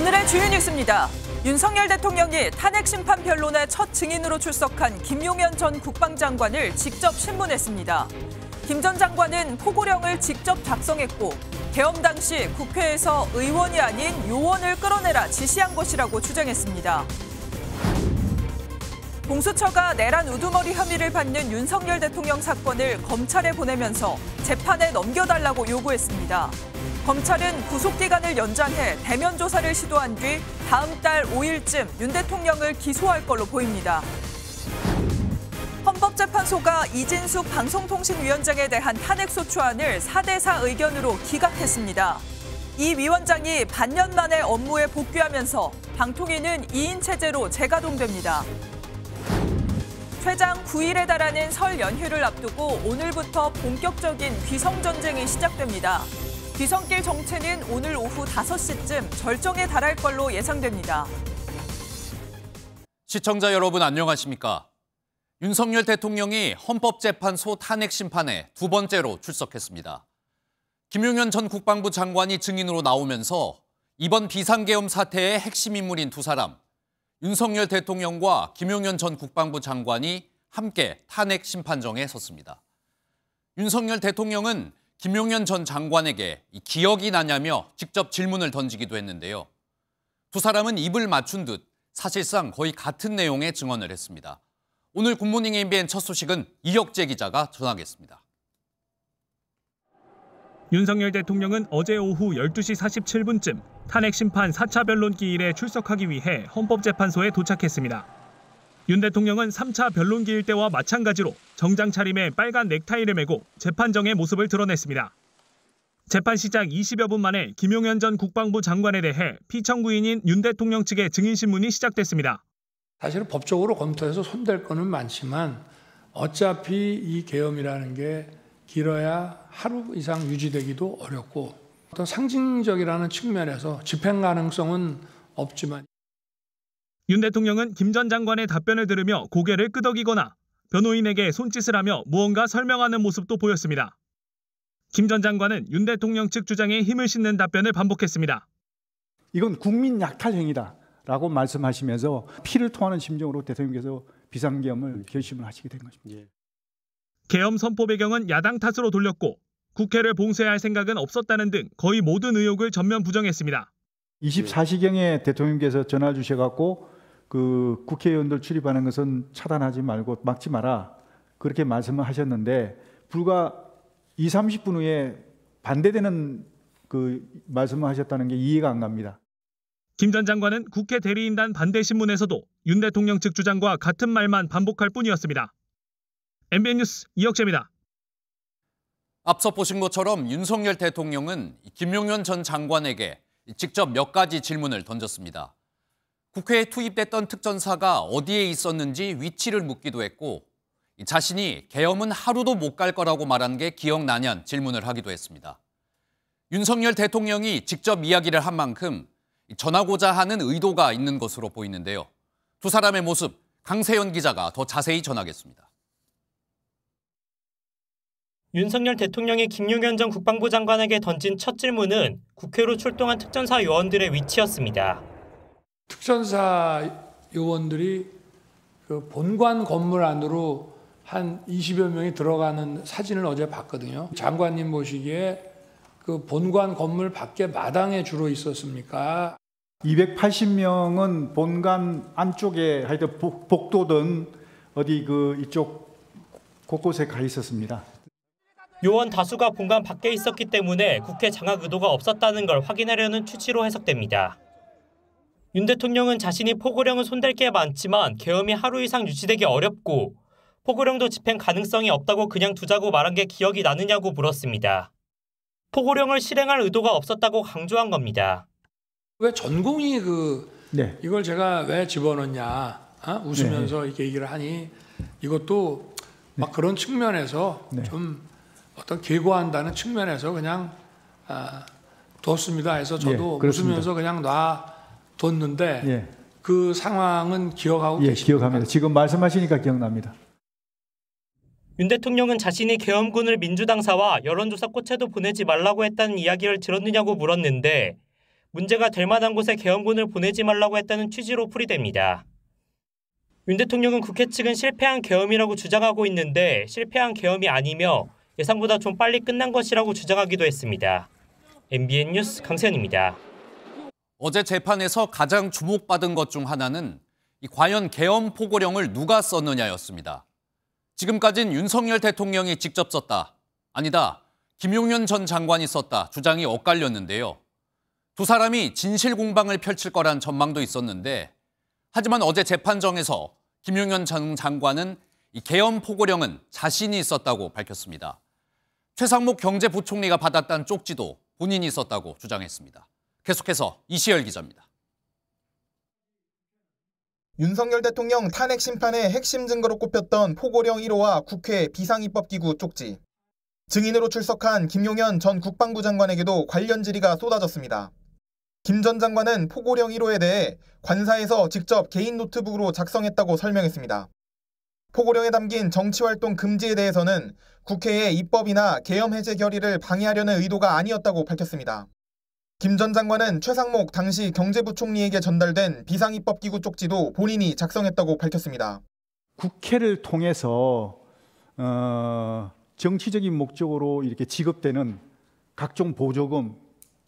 오늘의 주요 뉴스입니다. 윤석열 대통령이 탄핵 심판 변론의 첫 증인으로 출석한 김용현 전 국방장관을 직접 신문했습니다. 김 전 장관은 포고령을 직접 작성했고 계엄 당시 국회에서 의원이 아닌 요원을 끌어내라 지시한 것이라고 주장했습니다. 공수처가 내란 우두머리 혐의를 받는 윤석열 대통령 사건을 검찰에 보내면서 재판에 넘겨달라고 요구했습니다. 검찰은 구속기간을 연장해 대면 조사를 시도한 뒤 다음 달 5일쯤 윤 대통령을 기소할 걸로 보입니다. 헌법재판소가 이진숙 방송통신위원장에 대한 탄핵소추안을 4대4 의견으로 기각했습니다. 이 위원장이 반년 만에 업무에 복귀하면서 방통위는 2인 체제로 재가동됩니다. 최장 9일에 달하는 설 연휴를 앞두고 오늘부터 본격적인 귀성전쟁이 시작됩니다. 귀성길 정체는 오늘 오후 5시쯤 절정에 달할 걸로 예상됩니다. 시청자 여러분 안녕하십니까? 윤석열 대통령이 헌법재판소 탄핵 심판에 두 번째로 출석했습니다. 김용현 전 국방부 장관이 증인으로 나오면서 이번 비상계엄 사태의 핵심 인물인 두 사람, 윤석열 대통령과 김용현 전 국방부 장관이 함께 탄핵 심판정에 섰습니다. 윤석열 대통령은 김용현 전 장관에게 기억이 나냐며 직접 질문을 던지기도 했는데요. 두 사람은 입을 맞춘 듯 사실상 거의 같은 내용의 증언을 했습니다. 오늘 굿모닝 MBN 첫 소식은 이혁재 기자가 전하겠습니다. 윤석열 대통령은 어제 오후 12시 47분쯤 탄핵 심판 4차 변론 기일에 출석하기 위해 헌법재판소에 도착했습니다. 윤 대통령은 3차 변론 기일 때와 마찬가지로 정장 차림에 빨간 넥타이를 메고 재판정의 모습을 드러냈습니다. 재판 시작 20여 분 만에 김용현 전 국방부 장관에 대해 피청구인인 윤 대통령 측의 증인신문이 시작됐습니다. 사실은 법적으로 검토해서 손댈 거는 많지만 어차피 이 계엄이라는 게 길어야 하루 이상 유지되기도 어렵고 어떤 상징적이라는 측면에서 집행 가능성은 없지만 윤 대통령은 김 전 장관의 답변을 들으며 고개를 끄덕이거나 변호인에게 손짓을 하며 무언가 설명하는 모습도 보였습니다. 김 전 장관은 윤 대통령 측 주장에 힘을 싣는 답변을 반복했습니다. 이건 국민 약탈 행위다라고 말씀하시면서 피를 토하는 심정으로 대통령께서 비상계엄을 결심을 하시게 된 것입니다. 계엄 선포 배경은 야당 탓으로 돌렸고 국회를 봉쇄할 생각은 없었다는 등 거의 모든 의혹을 전면 부정했습니다. 24시경에 대통령께서 전화 주셔갖고 그 국회의원들 출입하는 것은 차단하지 말고 막지 마라 그렇게 말씀을 하셨는데 불과 20-30분 후에 반대되는 그 말씀을 하셨다는 게 이해가 안 갑니다. 김 전 장관은 국회 대리인단 반대 신문에서도 윤 대통령 측 주장과 같은 말만 반복할 뿐이었습니다. MBN 뉴스 이혁재입니다. 앞서 보신 것처럼 윤석열 대통령은 김용현 전 장관에게 직접 몇 가지 질문을 던졌습니다. 국회에 투입됐던 특전사가 어디에 있었는지 위치를 묻기도 했고 자신이 계엄은 하루도 못 갈 거라고 말한 게 기억나냐는 질문을 하기도 했습니다. 윤석열 대통령이 직접 이야기를 한 만큼 전하고자 하는 의도가 있는 것으로 보이는데요. 두 사람의 모습 강세연 기자가 더 자세히 전하겠습니다. 윤석열 대통령이 김용현 전 국방부 장관에게 던진 첫 질문은 국회로 출동한 특전사 요원들의 위치였습니다. 특전사 요원들이 그 본관 건물 안으로 한 20여 명이 들어가는 사진을 어제 봤거든요. 장관님 보시기에 그 본관 건물 밖에 마당에 주로 있었습니까? 280명은 본관 안쪽에 하여튼 복도든 어디 그 이쪽 곳곳에 가 있었습니다. 요원 다수가 본관 밖에 있었기 때문에 국회 장악 의도가 없었다는 걸 확인하려는 취지로 해석됩니다. 윤 대통령은 자신이 포고령을 손댈 게 많지만 계엄이 하루 이상 유지되기 어렵고 포고령도 집행 가능성이 없다고 그냥 두자고 말한 게 기억이 나느냐고 물었습니다. 포고령을 실행할 의도가 없었다고 강조한 겁니다. 왜 전공이 이걸 제가 왜 집어넣냐 웃으면서 이렇게 얘기를 하니 이것도 막 그런 측면에서 좀 어떤 계고한다는 측면에서 그냥 뒀습니다 해서 저도 웃으면서 그냥 놔뒀는데 그 상황은 기억하고 계십니까? 기억합니다. 지금 말씀하시니까 기억납니다. 윤 대통령은 자신이 계엄군을 민주당사와 여론조사 꽃에도 보내지 말라고 했다는 이야기를 들었느냐고 물었는데 문제가 될 만한 곳에 계엄군을 보내지 말라고 했다는 취지로 풀이됩니다. 윤 대통령은 국회 측은 실패한 계엄이라고 주장하고 있는데 실패한 계엄이 아니며 예상보다 좀 빨리 끝난 것이라고 주장하기도 했습니다. MBN 뉴스 강세현입니다. 어제 재판에서 가장 주목받은 것 중 하나는 과연 계엄 포고령을 누가 썼느냐였습니다. 지금까진 윤석열 대통령이 직접 썼다. 아니다. 김용현 전 장관이 썼다. 주장이 엇갈렸는데요. 두 사람이 진실 공방을 펼칠 거란 전망도 있었는데 하지만 어제 재판정에서 김용현 전 장관은 이 계엄 포고령은 자신이 썼다고 밝혔습니다. 최상목 경제부총리가 받았다는 쪽지도 본인이 썼다고 주장했습니다. 계속해서 이시열 기자입니다. 윤석열 대통령 탄핵 심판의 핵심 증거로 꼽혔던 포고령 1호와 국회 비상입법기구 쪽지. 증인으로 출석한 김용현 전 국방부 장관에게도 관련 질의가 쏟아졌습니다. 김 전 장관은 포고령 1호에 대해 관사에서 직접 개인 노트북으로 작성했다고 설명했습니다. 포고령에 담긴 정치활동 금지에 대해서는 국회의 입법이나 계엄 해제 결의를 방해하려는 의도가 아니었다고 밝혔습니다. 김 전 장관은 최상목 당시 경제부총리에게 전달된 비상입법기구 쪽지도 본인이 작성했다고 밝혔습니다. 국회를 통해서 정치적인 목적으로 이렇게 지급되는 각종 보조금,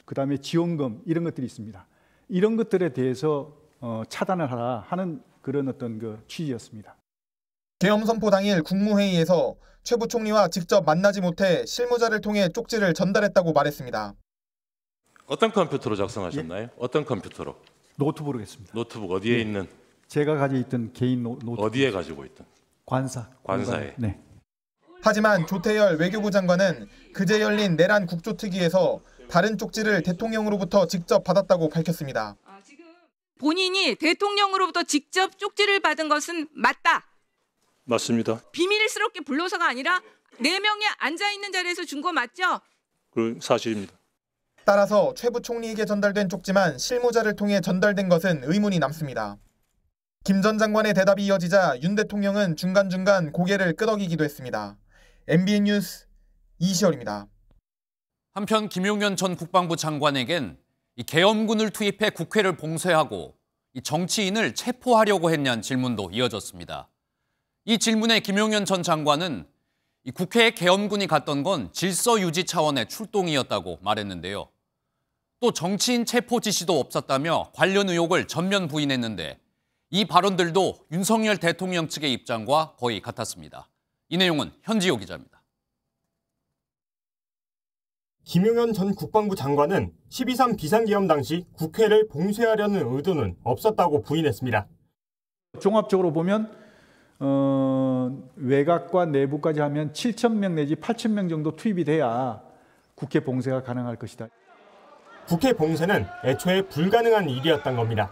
그다음에 지원금 이런 것들이 있습니다. 이런 것들에 대해서 차단을 하라 하는 그런 어떤 그 취지였습니다. 계엄 선포 당일 국무회의에서 최 부총리와 직접 만나지 못해 실무자를 통해 쪽지를 전달했다고 말했습니다. 어떤 컴퓨터로 작성하셨나요? 예? 어떤 컴퓨터로? 노트북으로 했습니다. 노트북 어디에 예. 있는? 제가 가지고 있던 개인 노트북. 어디에 가지고 있던? 관사에. 네. 하지만 조태열 외교부 장관은 그제 열린 내란 국조특위에서 다른 쪽지를 대통령으로부터 직접 받았다고 밝혔습니다. 본인이 대통령으로부터 직접 쪽지를 받은 것은 맞다. 맞습니다. 비밀스럽게 불러서가 아니라 4명이 앉아있는 자리에서 준 거 맞죠? 그 사실입니다. 따라서 최 부총리에게 전달된 쪽지만 실무자를 통해 전달된 것은 의문이 남습니다. 김 전 장관의 대답이 이어지자 윤 대통령은 중간중간 고개를 끄덕이기도 했습니다. MBN 뉴스 이시열입니다. 한편 김용현 전 국방부 장관에겐 이 계엄군을 투입해 국회를 봉쇄하고 이 정치인을 체포하려고 했냐는 질문도 이어졌습니다. 이 질문에 김용현 전 장관은 이 국회에 계엄군이 갔던 건 질서 유지 차원의 출동이었다고 말했는데요. 또 정치인 체포 지시도 없었다며 관련 의혹을 전면 부인했는데 이 발언들도 윤석열 대통령 측의 입장과 거의 같았습니다. 이 내용은 현지호 기자입니다. 김용현 전 국방부 장관은 12.3 비상계엄 당시 국회를 봉쇄하려는 의도는 없었다고 부인했습니다. 종합적으로 보면 외곽과 내부까지 하면 7,000명 내지 8,000명 정도 투입이 돼야 국회 봉쇄가 가능할 것이다. 국회 봉쇄는 애초에 불가능한 일이었던 겁니다.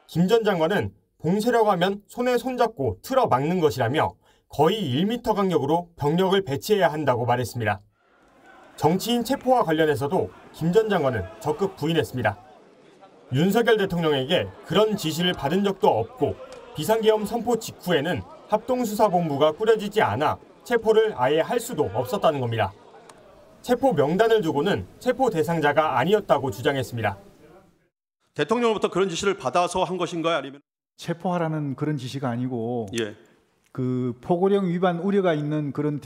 김 전 장관은 봉쇄라고 하면 손에 손잡고 틀어 막는 것이라며 거의 1m 간격으로 병력을 배치해야 한다고 말했습니다. 정치인 체포와 관련해서도 김 전 장관은 적극 부인했습니다. 윤석열 대통령에게 그런 지시를 받은 적도 없고 비상계엄 선포 직후에는 합동수사본부가 꾸려지지 않아 체포를 아예 할 수도 없었다는 겁니다. 체포 명단을 두고는 체포 대상자가 아니었다고 주장했습니다. 대통령으로부터 그런 지시를 받아서 한 것인가요? 아니면 체포하라는 그런 지시가 아니고 예. 그 포고령 위반 우려가 있는 그런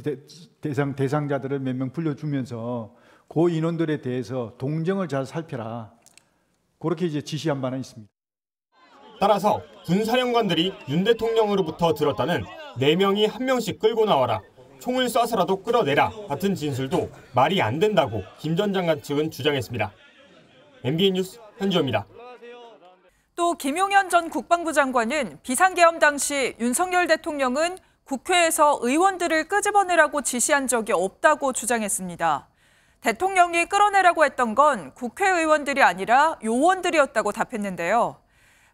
대상자들을 몇 명 불러주면서 그 인원들에 대해서 동정을 잘 살펴라. 그렇게 이제 지시한 바는 있습니다. 따라서 군사령관들이 윤 대통령으로부터 들었다는 4명이 한 명씩 끌고 나와라, 총을 쏴서라도 끌어내라 같은 진술도 말이 안 된다고 김 전 장관 측은 주장했습니다. MBN 뉴스 현지호입니다. 또 김용현 전 국방부 장관은 비상계엄 당시 윤석열 대통령은 국회에서 의원들을 끄집어내라고 지시한 적이 없다고 주장했습니다. 대통령이 끌어내라고 했던 건 국회의원들이 아니라 요원들이었다고 답했는데요.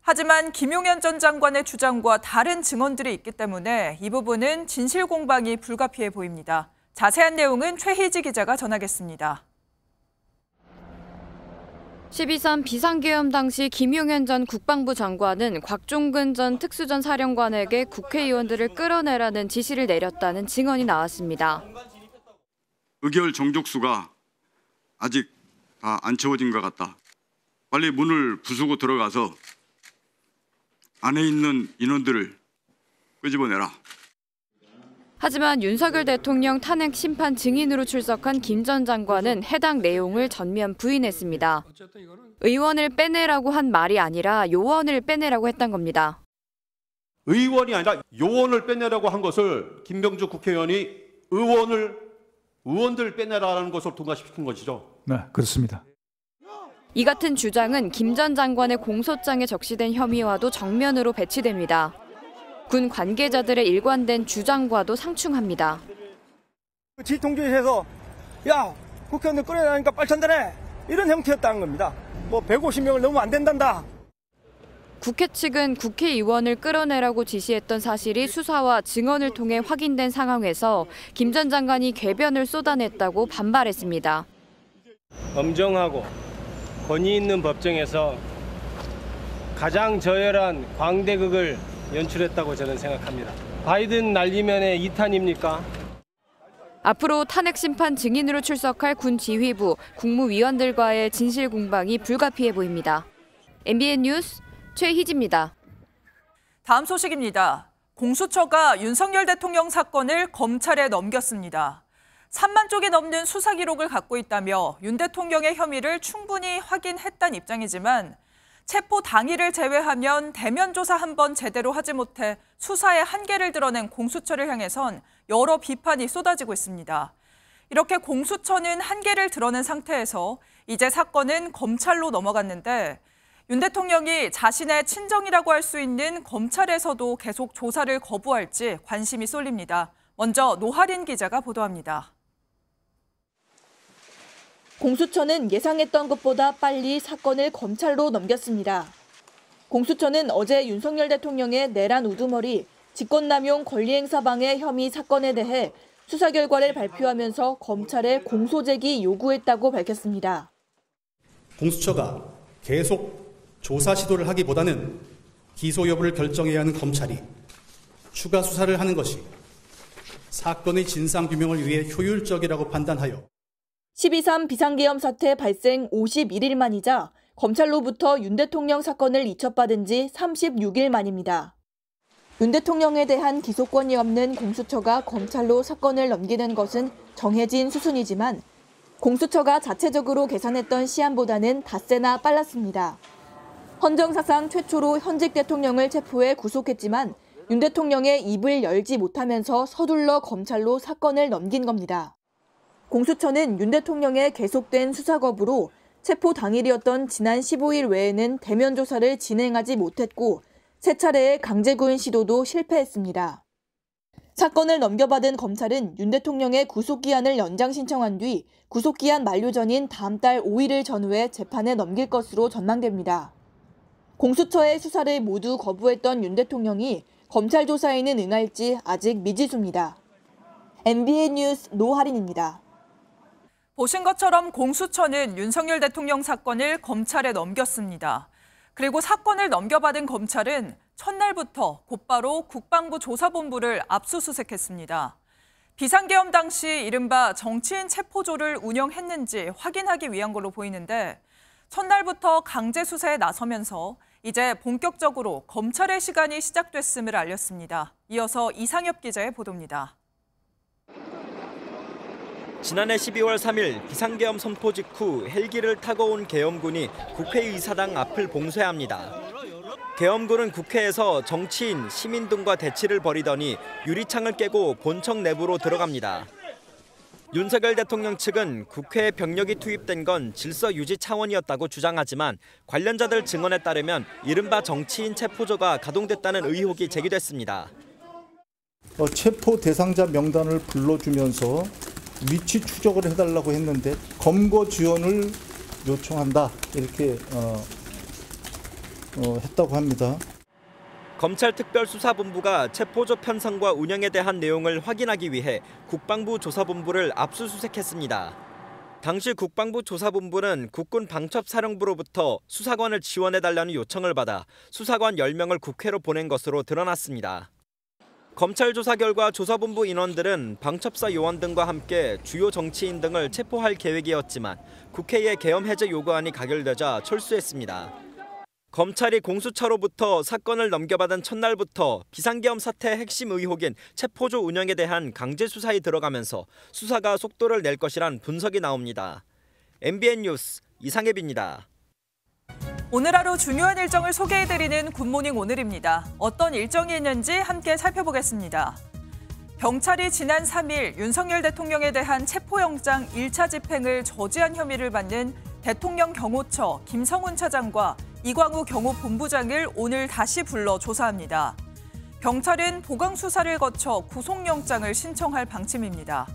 하지만 김용현 전 장관의 주장과 다른 증언들이 있기 때문에 이 부분은 진실 공방이 불가피해 보입니다. 자세한 내용은 최희지 기자가 전하겠습니다. 12.3 비상계엄 당시 김용현 전 국방부 장관은 곽종근 전 특수전 사령관에게 국회의원들을 끌어내라는 지시를 내렸다는 증언이 나왔습니다. 의결 정족수가 아직 다 안 채워진 것 같다. 빨리 문을 부수고 들어가서 안에 있는 인원들을 끄집어내라. 하지만 윤석열 대통령 탄핵 심판 증인으로 출석한 김 전 장관은 해당 내용을 전면 부인했습니다. 의원을 빼내라고 한 말이 아니라 요원을 빼내라고 했던 겁니다. 의원이 아니라 요원을 빼내라고 한 것을 김병주 국회의원이 의원들 빼내라는 것을 통과시킨 것이죠. 네, 그렇습니다. 이 같은 주장은 김 전 장관의 공소장에 적시된 혐의와도 정면으로 배치됩니다. 군 관계자들의 일관된 주장과도 상충합니다. 지통조에서 야 국회의원들 끌어내니까 빨천되네 이런 형태였다는 겁니다. 뭐 150명을 넘으면 안 된단다. 국회 측은 국회의원을 끌어내라고 지시했던 사실이 수사와 증언을 통해 확인된 상황에서 김 전 장관이 궤변을 쏟아냈다고 반발했습니다. 엄정하고 권위 있는 법정에서 가장 저열한 광대극을 연출했다고 저는 생각합니다. 바이든 날리면의 2탄입니까? 앞으로 탄핵 심판 증인으로 출석할 군 지휘부, 국무위원들과의 진실 공방이 불가피해 보입니다. MBN 뉴스 최희지입니다. 다음 소식입니다. 공수처가 윤석열 대통령 사건을 검찰에 넘겼습니다. 3만 쪽이 넘는 수사 기록을 갖고 있다며 윤 대통령의 혐의를 충분히 확인했다는 입장이지만 체포 당일을 제외하면 대면 조사 한 번 제대로 하지 못해 수사의 한계를 드러낸 공수처를 향해선 여러 비판이 쏟아지고 있습니다. 이렇게 공수처는 한계를 드러낸 상태에서 이제 사건은 검찰로 넘어갔는데 윤 대통령이 자신의 친정이라고 할 수 있는 검찰에서도 계속 조사를 거부할지 관심이 쏠립니다. 먼저 노하린 기자가 보도합니다. 공수처는 예상했던 것보다 빨리 사건을 검찰로 넘겼습니다. 공수처는 어제 윤석열 대통령의 내란 우두머리, 직권남용 권리행사방해 혐의 사건에 대해 수사 결과를 발표하면서 검찰에 공소제기 요구했다고 밝혔습니다. 공수처가 계속 조사 시도를 하기보다는 기소 여부를 결정해야 하는 검찰이 추가 수사를 하는 것이 사건의 진상규명을 위해 효율적이라고 판단하여 12.3 비상계엄 사태 발생 51일 만이자 검찰로부터 윤 대통령 사건을 이첩받은 지 36일 만입니다. 윤 대통령에 대한 기소권이 없는 공수처가 검찰로 사건을 넘기는 것은 정해진 수순이지만 공수처가 자체적으로 계산했던 시한보다는 닷새나 빨랐습니다. 헌정사상 최초로 현직 대통령을 체포해 구속했지만 윤 대통령의 입을 열지 못하면서 서둘러 검찰로 사건을 넘긴 겁니다. 공수처는 윤 대통령의 계속된 수사 거부로 체포 당일이었던 지난 15일 외에는 대면 조사를 진행하지 못했고 세 차례의 강제구인 시도도 실패했습니다. 사건을 넘겨받은 검찰은 윤 대통령의 구속기한을 연장 신청한 뒤 구속기한 만료 전인 다음 달 5일을 전후해 재판에 넘길 것으로 전망됩니다. 공수처의 수사를 모두 거부했던 윤 대통령이 검찰 조사에는 응할지 아직 미지수입니다. MBN 뉴스 노하린입니다. 보신 것처럼 공수처는 윤석열 대통령 사건을 검찰에 넘겼습니다. 그리고 사건을 넘겨받은 검찰은 첫날부터 곧바로 국방부 조사본부를 압수수색했습니다. 비상계엄 당시 이른바 정치인 체포조를 운영했는지 확인하기 위한 걸로 보이는데 첫날부터 강제 수사에 나서면서 이제 본격적으로 검찰의 시간이 시작됐음을 알렸습니다. 이어서 이상엽 기자의 보도입니다. 지난해 12월 3일 비상계엄 선포 직후 헬기를 타고 온 계엄군이 국회의사당 앞을 봉쇄합니다. 계엄군은 국회에서 정치인, 시민 등과 대치를 벌이더니 유리창을 깨고 본청 내부로 들어갑니다. 윤석열 대통령 측은 국회에 병력이 투입된 건 질서 유지 차원이었다고 주장하지만 관련자들 증언에 따르면 이른바 정치인 체포조가 가동됐다는 의혹이 제기됐습니다. 체포 대상자 명단을 불러주면서 위치 추적을 해달라고 했는데 검거 지원을 요청한다 이렇게 했다고 합니다. 검찰특별수사본부가 체포조 편성과 운영에 대한 내용을 확인하기 위해 국방부 조사본부를 압수수색했습니다. 당시 국방부 조사본부는 국군 방첩사령부로부터 수사관을 지원해달라는 요청을 받아 수사관 10명을 국회로 보낸 것으로 드러났습니다. 검찰 조사 결과 조사본부 인원들은 방첩사 요원 등과 함께 주요 정치인 등을 체포할 계획이었지만 국회의 계엄 해제 요구안이 가결되자 철수했습니다. 검찰이 공수처로부터 사건을 넘겨받은 첫날부터 비상계엄 사태 핵심 의혹인 체포조 운영에 대한 강제 수사에 들어가면서 수사가 속도를 낼 것이란 분석이 나옵니다. MBN 뉴스 이상엽입니다. 오늘 하루 중요한 일정을 소개해드리는 굿모닝 오늘입니다. 어떤 일정이 있는지 함께 살펴보겠습니다. 경찰이 지난 3일 윤석열 대통령에 대한 체포영장 1차 집행을 저지한 혐의를 받는 대통령 경호처 김성훈 차장과 이광우 경호본부장을 오늘 다시 불러 조사합니다. 경찰은 보강 수사를 거쳐 구속영장을 신청할 방침입니다.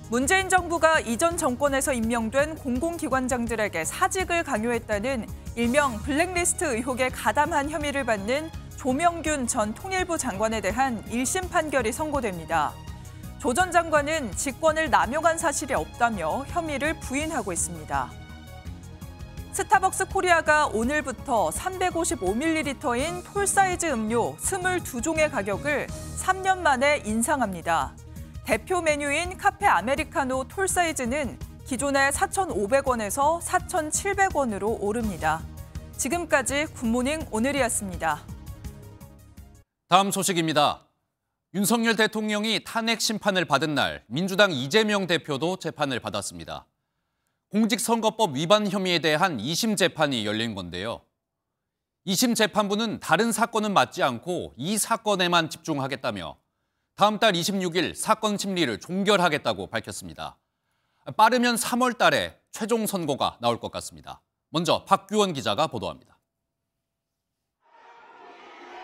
문재인 정부가 이전 정권에서 임명된 공공기관장들에게 사직을 강요했다는 일명 블랙리스트 의혹에 가담한 혐의를 받는 조명균 전 통일부 장관에 대한 1심 판결이 선고됩니다. 조 전 장관은 직권을 남용한 사실이 없다며 혐의를 부인하고 있습니다. 스타벅스 코리아가 오늘부터 355ml인 톨사이즈 음료 22종의 가격을 3년 만에 인상합니다. 대표 메뉴인 카페 아메리카노 톨사이즈는 기존의 4,500원에서 4,700원으로 오릅니다. 지금까지 굿모닝 오늘이었습니다. 다음 소식입니다. 윤석열 대통령이 탄핵 심판을 받은 날 민주당 이재명 대표도 재판을 받았습니다. 공직선거법 위반 혐의에 대한 2심 재판이 열린 건데요. 2심 재판부는 다른 사건은 맡지 않고 이 사건에만 집중하겠다며 다음 달 26일 사건 심리를 종결하겠다고 밝혔습니다. 빠르면 3월 달에 최종 선고가 나올 것 같습니다. 먼저 박규원 기자가 보도합니다.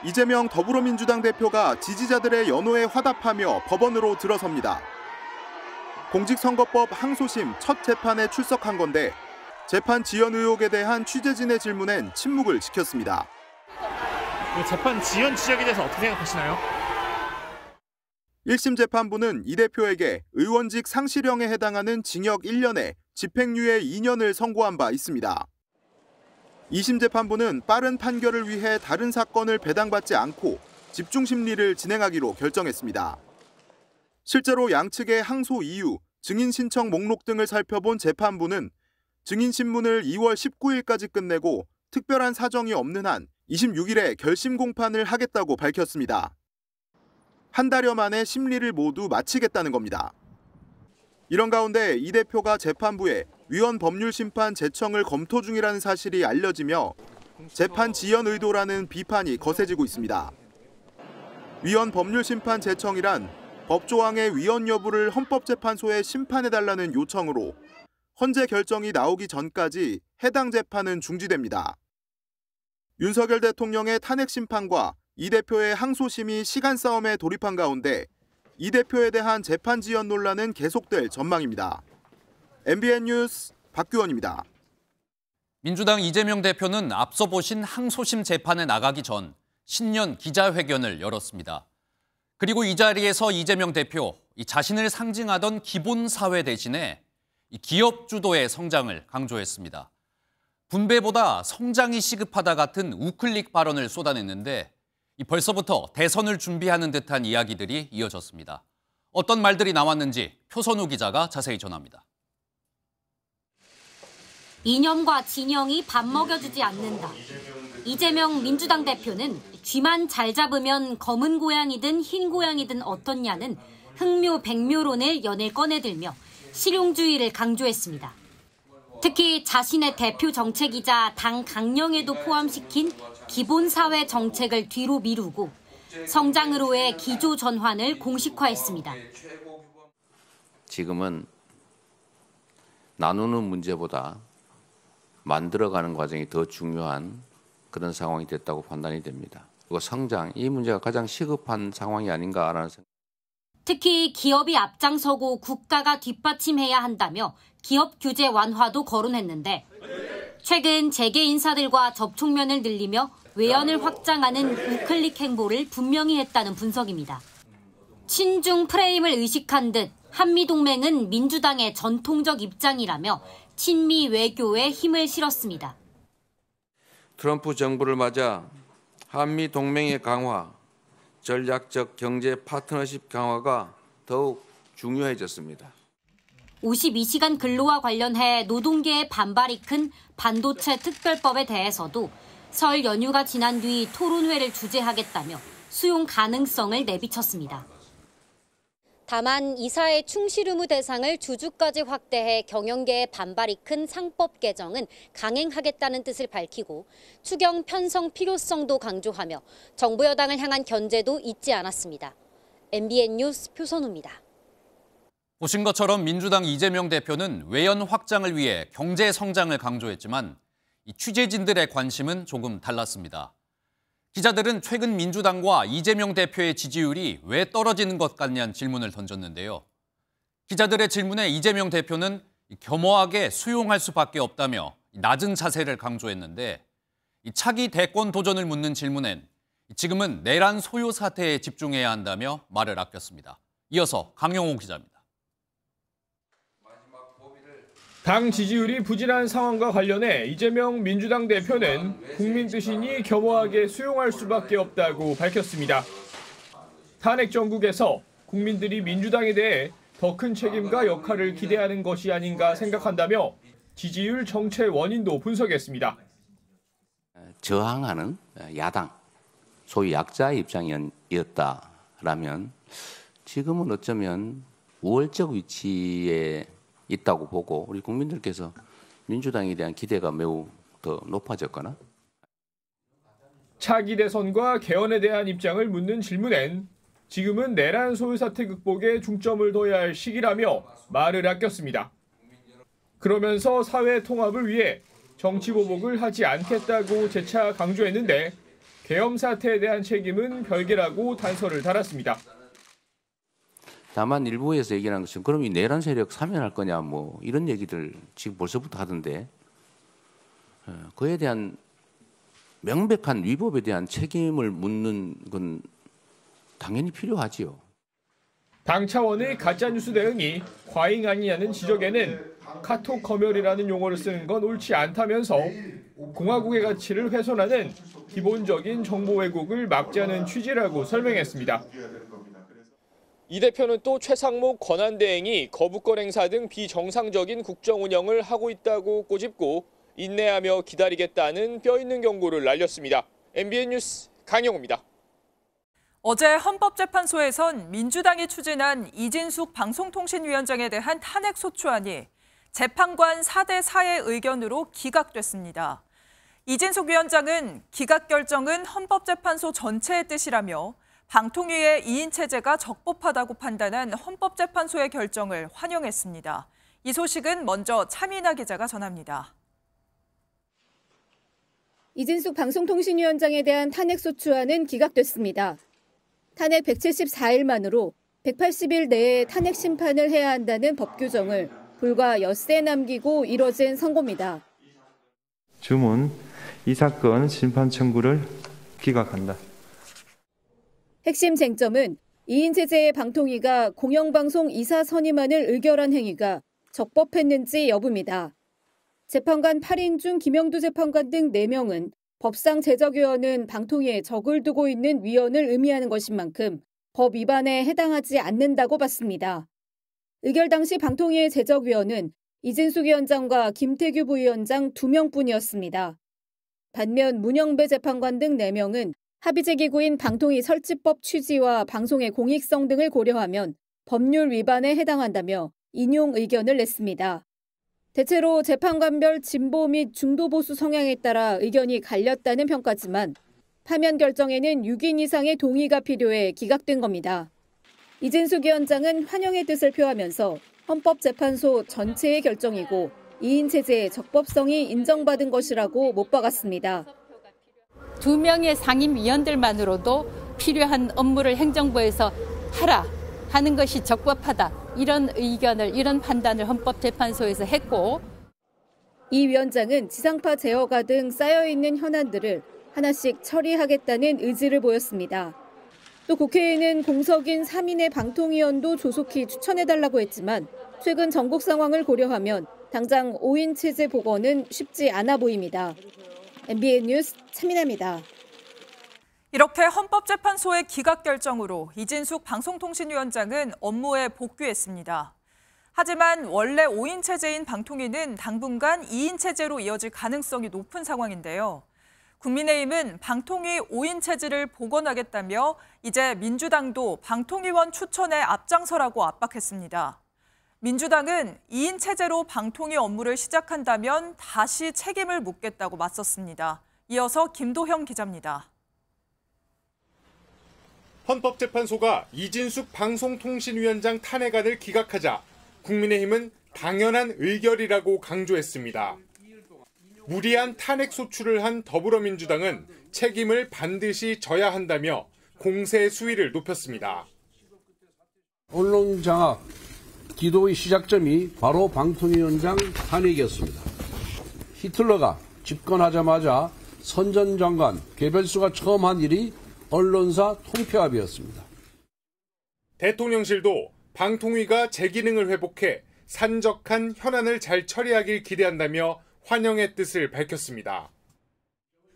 이재명 더불어민주당 대표가 지지자들의 연호에 화답하며 법원으로 들어섭니다. 공직선거법 항소심 첫 재판에 출석한 건데 재판 지연 의혹에 대한 취재진의 질문엔 침묵을 지켰습니다. 재판 지연 지적에 대해서 어떻게 생각하시나요? 1심 재판부는 이 대표에게 의원직 상실형에 해당하는 징역 1년에 집행유예 2년을 선고한 바 있습니다. 2심 재판부는 빠른 판결을 위해 다른 사건을 배당받지 않고 집중심리를 진행하기로 결정했습니다. 실제로 양측의 항소 이유, 증인 신청 목록 등을 살펴본 재판부는 증인 신문을 2월 19일까지 끝내고 특별한 사정이 없는 한 26일에 결심 공판을 하겠다고 밝혔습니다. 한 달여 만에 심리를 모두 마치겠다는 겁니다. 이런 가운데 이 대표가 재판부에 위헌 법률심판 제청을 검토 중이라는 사실이 알려지며 재판 지연 의도라는 비판이 거세지고 있습니다. 위헌 법률심판 제청이란 법조항의 위헌 여부를 헌법재판소에 심판해달라는 요청으로 헌재 결정이 나오기 전까지 해당 재판은 중지됩니다. 윤석열 대통령의 탄핵 심판과 이 대표의 항소심이 시간 싸움에 돌입한 가운데 이 대표에 대한 재판 지연 논란은 계속될 전망입니다. MBN 뉴스 박규원입니다. 민주당 이재명 대표는 앞서 보신 항소심 재판에 나가기 전 신년 기자회견을 열었습니다. 그리고 이 자리에서 이재명 대표, 자신을 상징하던 기본사회 대신에 기업 주도의 성장을 강조했습니다. 분배보다 성장이 시급하다 같은 우클릭 발언을 쏟아냈는데 벌써부터 대선을 준비하는 듯한 이야기들이 이어졌습니다. 어떤 말들이 나왔는지 표선우 기자가 자세히 전합니다. 이념과 진영이 밥 먹여주지 않는다. 이재명 민주당 대표는 쥐만 잘 잡으면 검은 고양이든 흰 고양이든 어떻냐는 흑묘 백묘론을 연일 꺼내들며 실용주의를 강조했습니다. 특히 자신의 대표 정책이자 당 강령에도 포함시킨 기본사회 정책을 뒤로 미루고 성장으로의 기조 전환을 공식화했습니다. 지금은 나누는 문제보다 만들어가는 과정이 더 중요한 그런 상황이 됐다고 판단이 됩니다. 그리고 성장, 이 문제가 가장 시급한 상황이 아닌가라는 생각. 특히 기업이 앞장서고 국가가 뒷받침해야 한다며 기업 규제 완화도 거론했는데 최근 재계 인사들과 접촉면을 늘리며 외연을 확장하는 우클릭 행보를 분명히 했다는 분석입니다. 친중 프레임을 의식한 듯 한미동맹은 민주당의 전통적 입장이라며 친미 외교에 힘을 실었습니다. 트럼프 정부를 맞아 한미동맹의 강화, 전략적 경제 파트너십 강화가 더욱 중요해졌습니다. 52시간 근로와 관련해 노동계의 반발이 큰 반도체 특별법에 대해서도 설 연휴가 지난 뒤 토론회를 주재하겠다며 수용 가능성을 내비쳤습니다. 다만 이사의 충실 의무 대상을 주주까지 확대해 경영계의 반발이 큰 상법 개정은 강행하겠다는 뜻을 밝히고 추경 편성 필요성도 강조하며 정부 여당을 향한 견제도 잊지 않았습니다. MBN 뉴스 표선우입니다. 보신 것처럼 민주당 이재명 대표는 외연 확장을 위해 경제 성장을 강조했지만 이 취재진들의 관심은 조금 달랐습니다. 기자들은 최근 민주당과 이재명 대표의 지지율이 왜 떨어지는 것 같냐는 질문을 던졌는데요. 기자들의 질문에 이재명 대표는 겸허하게 수용할 수밖에 없다며 낮은 자세를 강조했는데 차기 대권 도전을 묻는 질문엔 지금은 내란 소요 사태에 집중해야 한다며 말을 아꼈습니다. 이어서 강영호 기자입니다. 당 지지율이 부진한 상황과 관련해 이재명 민주당 대표는 국민 뜻이니 겸허하게 수용할 수밖에 없다고 밝혔습니다. 탄핵 정국에서 국민들이 민주당에 대해 더 큰 책임과 역할을 기대하는 것이 아닌가 생각한다며 지지율 정체 원인도 분석했습니다. 저항하는 야당, 소위 약자의 입장이었다라면 지금은 어쩌면 우월적 위치에 있다고 보고 우리 국민들께서 민주당에 대한 기대가 매우 더 높아졌거나 차기 대선과 개헌에 대한 입장을 묻는 질문엔 지금은 내란 소요 사태 극복에 중점을 둬야 할 시기라며 말을 아꼈습니다. 그러면서 사회 통합을 위해 정치 보복을 하지 않겠다고 재차 강조했는데 계엄 사태에 대한 책임은 별개라고 단서를 달았습니다. 다만 일부에서 얘기하는 것은 그럼 이 내란 세력 사면할 거냐 뭐 이런 얘기들 지금 벌써부터 하던데 그에 대한 명백한 위법에 대한 책임을 묻는 건 당연히 필요하지요. 당 차원의 가짜뉴스 대응이 과잉 아니냐는 지적에는 카톡 검열이라는 용어를 쓰는 건 옳지 않다면서 공화국의 가치를 훼손하는 기본적인 정보 왜곡을 막자는 취지라고 설명했습니다. 이 대표는 또 최상목 권한대행이 거부권 행사 등 비정상적인 국정 운영을 하고 있다고 꼬집고 인내하며 기다리겠다는 뼈있는 경고를 날렸습니다. MBN 뉴스 강영호입니다. 어제 헌법재판소에선 민주당이 추진한 이진숙 방송통신위원장에 대한 탄핵소추안이 재판관 4대 4의 의견으로 기각됐습니다. 이진숙 위원장은 기각 결정은 헌법재판소 전체의 뜻이라며 방통위의 2인 체제가 적법하다고 판단한 헌법재판소의 결정을 환영했습니다. 이 소식은 먼저 차민아 기자가 전합니다. 이진숙 방송통신위원장에 대한 탄핵소추안은 기각됐습니다. 탄핵 174일 만으로 180일 내에 탄핵 심판을 해야 한다는 법 규정을 불과 엿새 남기고 이뤄진 선고입니다. 주문, 이 사건 심판 청구를 기각한다. 핵심 쟁점은 2인 체제의 방통위가 공영방송 이사 선임안을 의결한 행위가 적법했는지 여부입니다. 재판관 8인 중 김영두 재판관 등 4명은 법상 제적위원은 방통위에 적을 두고 있는 위원을 의미하는 것인 만큼 법 위반에 해당하지 않는다고 봤습니다. 의결 당시 방통위의 제적위원은 이진숙 위원장과 김태규 부위원장 2명뿐이었습니다. 반면 문영배 재판관 등 4명은 합의제기구인 방통위 설치법 취지와 방송의 공익성 등을 고려하면 법률 위반에 해당한다며 인용 의견을 냈습니다. 대체로 재판관별 진보 및 중도 보수 성향에 따라 의견이 갈렸다는 평가지만 파면 결정에는 6인 이상의 동의가 필요해 기각된 겁니다. 이진숙 위원장은 환영의 뜻을 표하면서 헌법재판소 전체의 결정이고 2인 체제의 적법성이 인정받은 것이라고 못 박았습니다. 2명의 상임위원들만으로도 필요한 업무를 행정부에서 하라 하는 것이 적법하다. 이런 의견을, 이런 판단을 헌법재판소에서 했고. 이 위원장은 지상파 제어가 등 쌓여있는 현안들을 하나씩 처리하겠다는 의지를 보였습니다. 또 국회에는 공석인 3인의 방통위원도 조속히 추천해달라고 했지만 최근 전국 상황을 고려하면 당장 5인 체제 복원은 쉽지 않아 보입니다. MBN 뉴스 차민아입니다. 이렇게 헌법재판소의 기각 결정으로 이진숙 방송통신위원장은 업무에 복귀했습니다. 하지만 원래 5인 체제인 방통위는 당분간 2인 체제로 이어질 가능성이 높은 상황인데요. 국민의힘은 방통위 5인 체제를 복원하겠다며 이제 민주당도 방통위원 추천에 앞장서라고 압박했습니다. 민주당은 2인 체제로 방통위 업무를 시작한다면 다시 책임을 묻겠다고 맞섰습니다. 이어서 김도형 기자입니다. 헌법재판소가 이진숙 방송통신위원장 탄핵안을 기각하자 국민의힘은 당연한 의결이라고 강조했습니다. 무리한 탄핵 소추를 한 더불어민주당은 책임을 반드시 져야 한다며 공세 수위를 높였습니다. 언론 장악, 기도의 시작점이 바로 방통위원장 탄핵이었습니다. 히틀러가 집권하자마자 선전장관 개별수가 처음 한 일이 언론사 통폐합이었습니다. 대통령실도 방통위가 제 기능을 회복해 산적한 현안을 잘 처리하길 기대한다며 환영의 뜻을 밝혔습니다.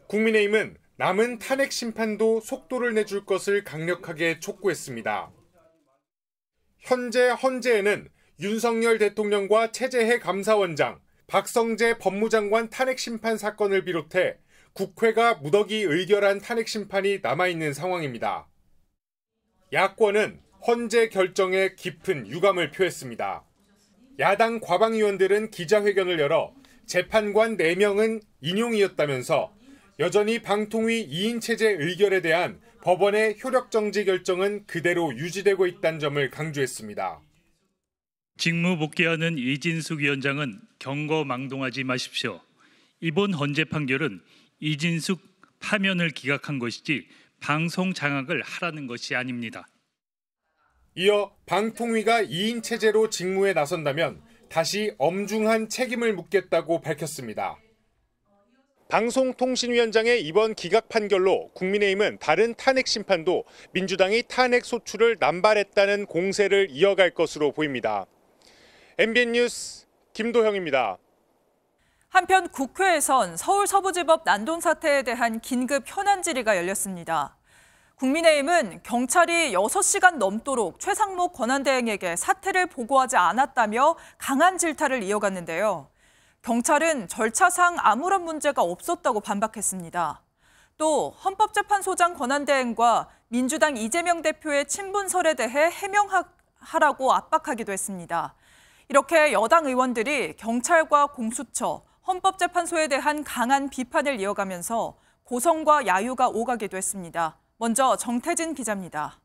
국민의힘은 남은 탄핵 심판도 속도를 내줄 것을 강력하게 촉구했습니다. 현재 헌재에는 윤석열 대통령과 최재해 감사원장, 박성재 법무장관 탄핵 심판 사건을 비롯해 국회가 무더기 의결한 탄핵 심판이 남아있는 상황입니다. 야권은 헌재 결정에 깊은 유감을 표했습니다. 야당 과방 의원들은 기자회견을 열어 재판관 4명은 인용이었다면서 여전히 방통위 2인 체제 의결에 대한 법원의 효력 정지 결정은 그대로 유지되고 있다는 점을 강조했습니다. 직무 복귀하는 이진숙 위원장은 경거망동하지 마십시오. 이번 헌재 판결은 이진숙 파면을 기각한 것이지 방송 장악을 하라는 것이 아닙니다. 이어 방통위가 2인 체제로 직무에 나선다면 다시 엄중한 책임을 묻겠다고 밝혔습니다. 방송통신위원장의 이번 기각 판결로 국민의힘은 다른 탄핵 심판도 민주당이 탄핵 소추를 남발했다는 공세를 이어갈 것으로 보입니다. MBN 뉴스 김도형입니다. 한편 국회에선 서울 서부지법 난동 사태에 대한 긴급 현안 질의가 열렸습니다. 국민의힘은 경찰이 6시간 넘도록 최상목 권한대행에게 사태를 보고하지 않았다며 강한 질타를 이어갔는데요. 경찰은 절차상 아무런 문제가 없었다고 반박했습니다. 또 헌법재판소장 권한대행과 민주당 이재명 대표의 친분설에 대해 해명하라고 압박하기도 했습니다. 이렇게 여당 의원들이 경찰과 공수처, 헌법재판소에 대한 강한 비판을 이어가면서 고성과 야유가 오가기도 했습니다. 먼저 정태진 기자입니다.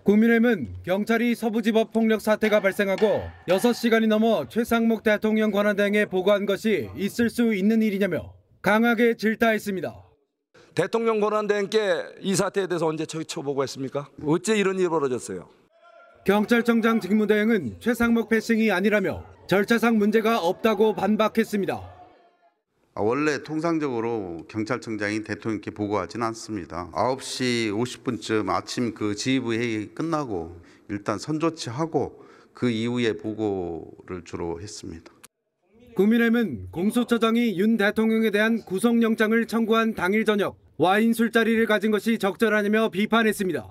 국민의힘은 경찰이 서부지법 폭력 사태가 발생하고 6시간이 넘어 최상목 대통령 권한대행에 보고한 것이 있을 수 있는 일이냐며 강하게 질타했습니다. 대통령 권한대행께 이 사태에 대해서 언제 처보고했습니까? 어째 이런 일이 벌어졌어요? 경찰청장 직무대행은 최상목 패싱이 아니라며 절차상 문제가 없다고 반박했습니다. 원래 통상적으로 경찰청장이 대통령께 보고하지는 않습니다. 9시 50분쯤 아침 그 지휘부 회의 끝나고 일단 선조치하고 그 이후에 보고를 주로 했습니다. 국민의힘은 공수처장이 윤 대통령에 대한 구속영장을 청구한 당일 저녁 와인 술자리를 가진 것이 적절하냐며 비판했습니다.